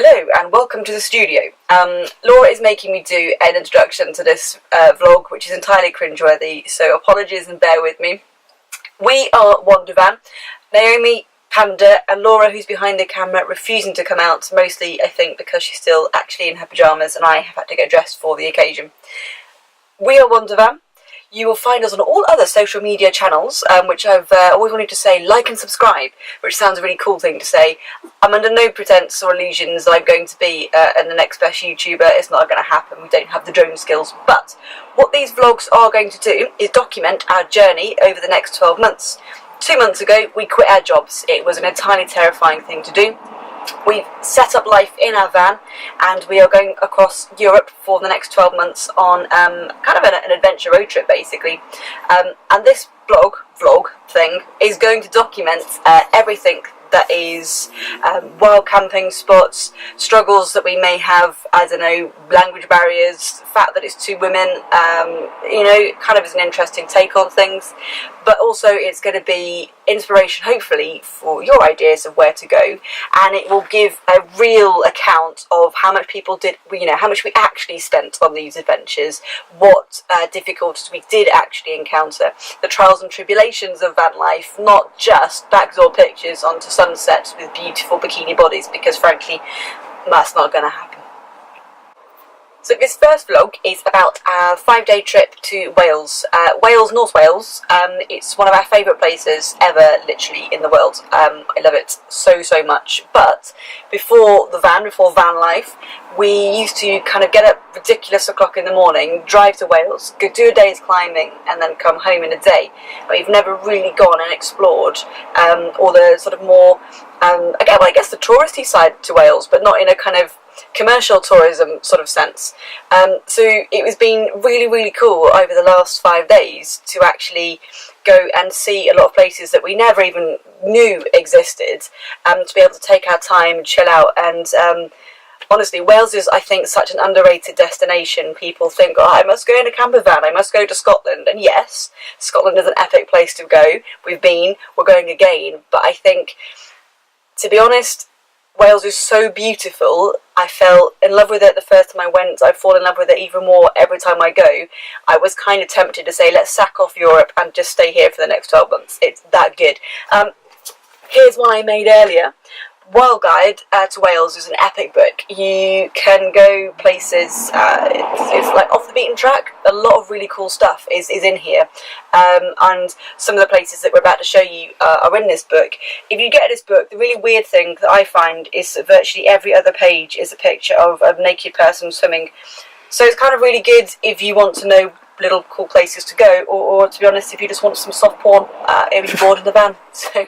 Hello and welcome to the studio. Laura is making me do an introduction to this vlog, which is entirely cringeworthy, so apologies and bear with me. We are Wondervan, Naomi, Panda and Laura, who's behind the camera, refusing to come out, mostly I think because she's still actually in her pyjamas and I have had to get dressed for the occasion. We are Wondervan. You will find us on all other social media channels, which I've always wanted to say, like and subscribe, which sounds a really cool thing to say. I'm under no pretense or illusions that I'm going to be the next best YouTuber. It's not going to happen. We don't have the drone skills. But what these vlogs are going to do is document our journey over the next 12 months. 2 months ago, we quit our jobs. It was an entirely terrifying thing to do. We've set up life in our van and we are going across Europe for the next 12 months on kind of an adventure road trip basically. And this vlog thing is going to document everything that is wild camping spots, struggles that we may have, I don't know, language barriers, the fact that it's two women, you know, kind of is an interesting take on things, but also it's going to be inspiration hopefully for your ideas of where to go, and it will give a real account of how much people did, you know, how much we actually spent on these adventures, what difficulties we did actually encounter, the trials and tribulations of van life, not just backdoor pictures onto sunsets with beautiful bikini bodies, because frankly that's not going to happen. So this first vlog is about our 5-day trip to Wales. North Wales. It's one of our favourite places ever, literally, in the world. I love it so much. But before van life, we used to kind of get up ridiculous o'clock in the morning, drive to Wales, go do a day's climbing, and then come home in a day. We've never really gone and explored all the sort of more, again, well, I guess the touristy side to Wales, but not in a kind of commercial tourism sort of sense. So it has been really cool over the last 5 days to actually go and see a lot of places that we never even knew existed, to be able to take our time, chill out, and honestly, Wales is, I think, such an underrated destination. People think, oh, I must go in a campervan, I must go to Scotland, and yes, Scotland is an epic place to go. We've been, we're going again, but I think, to be honest, Wales is so beautiful. I fell in love with it the first time I went. I fall in love with it even more every time I go. I was kind of tempted to say, let's sack off Europe and just stay here for the next 12 months. It's that good. Here's one I made earlier. Wild Guide to Wales is an epic book. You can go places, it's like off the beaten track. A lot of really cool stuff is in here, and some of the places that we're about to show you are in this book. If you get this book, the really weird thing that I find is that virtually every other page is a picture of a naked person swimming, so it's kind of really good if you want to know little cool places to go, or to be honest, if you just want some soft porn if you're bored in the van. So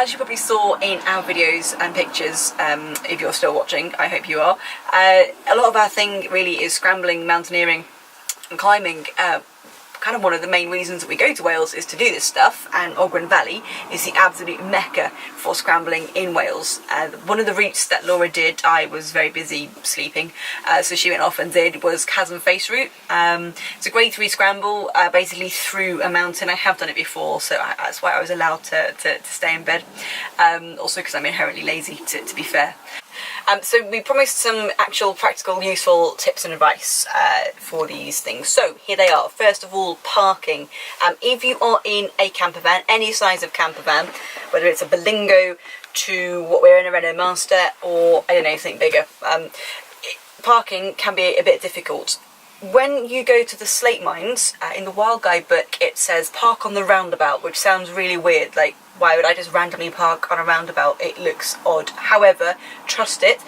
as you probably saw in our videos and pictures, if you're still watching, I hope you are, a lot of our thing really is scrambling, mountaineering and climbing. Kind of one of the main reasons that we go to Wales is to do this stuff, and Ogwen Valley is the absolute mecca for scrambling in Wales. One of the routes that Laura did, I was very busy sleeping, so she went off and did, was chasm face route. It's a grade 3 scramble, basically through a mountain. I have done it before, so that's why I was allowed to stay in bed. Also because I'm inherently lazy, to be fair. So we promised some actual practical useful tips and advice for these things. So here they are. First of all, parking. If you are in a camper van, any size of camper van, whether it's a Berlingo to what we're in, a Renault Master, or I don't know, anything bigger, parking can be a bit difficult. When you go to the Slate mines, in the Wild Guide book it says park on the roundabout, which sounds really weird, like why would I just randomly park on a roundabout? It looks odd. However, trust it,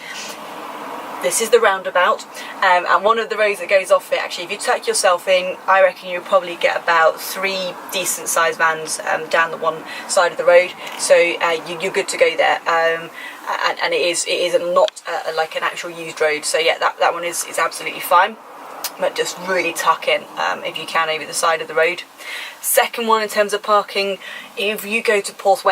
this is the roundabout, and one of the roads that goes off it, actually, if you tuck yourself in, I reckon you'll probably get about 3 decent sized vans down the one side of the road, so you're good to go there. And it is not like an actual used road, so yeah, that one is absolutely fine. But just really tuck in if you can over the side of the road. Second one, in terms of parking, if you go to Porth,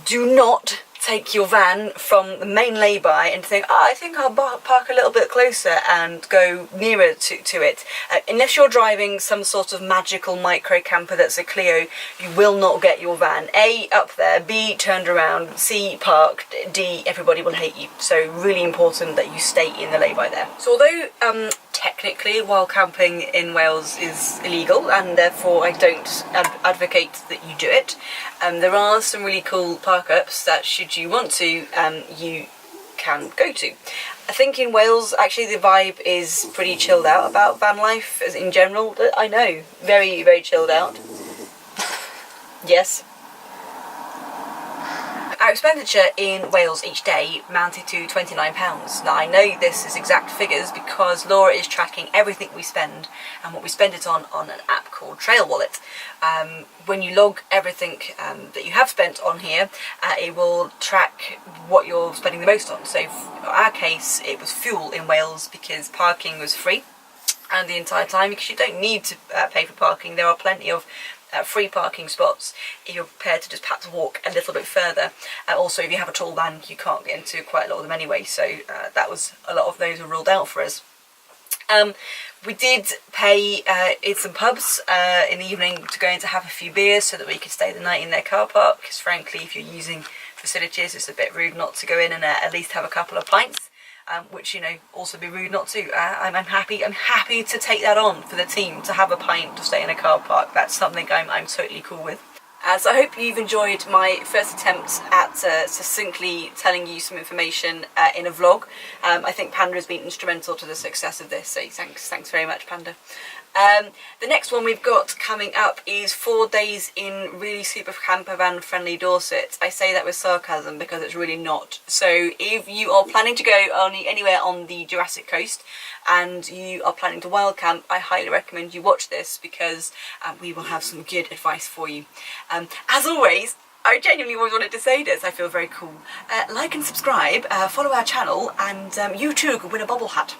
do not take your van from the main lay-by and think, oh, I think I'll park a little bit closer and go nearer to it. Unless you're driving some sort of magical micro camper that's a Clio, you will not get your van A, up there, B, turned around, C, parked, D, everybody will hate you. So really important that you stay in the lay-by there. So although technically wild camping in Wales is illegal, and therefore I don't advocate that you do it, there are some really cool park-ups that, should you want to, you can go to. I think in Wales actually the vibe is pretty chilled out about van life as in general. I know, very, very chilled out. Yes. Our expenditure in Wales each day amounted to £29. Now I know this is exact figures because Laura is tracking everything we spend and what we spend it on an app called Trail Wallet. When you log everything that you have spent on here, it will track what you're spending the most on. So for our case, it was fuel in Wales because parking was free and the entire time, because you don't need to pay for parking. There are plenty of free parking spots if you're prepared to just perhaps walk a little bit further. Also, if you have a tall van, you can't get into quite a lot of them anyway, so that was, a lot of those were ruled out for us. We did pay in some pubs in the evening to go in to have a few beers so that we could stay the night in their car park, because frankly, if you're using facilities, it's a bit rude not to go in and at least have a couple of pints. Which, you know, also be rude not to. I'm happy to take that on for the team, to have a pint, to stay in a car park. That's something I'm totally cool with. So I hope you've enjoyed my first attempt at succinctly telling you some information in a vlog. I think Panda has been instrumental to the success of this, so thanks very much, Panda. The next one we've got coming up is 4 days in really super camper van friendly Dorset. I say that with sarcasm because it's really not. So if you are planning to go anywhere on the Jurassic Coast and you are planning to wild camp, I highly recommend you watch this because we will have some good advice for you. As always, I genuinely always wanted to say this, I feel very cool. Like and subscribe, follow our channel, and you too could win a bobble hat.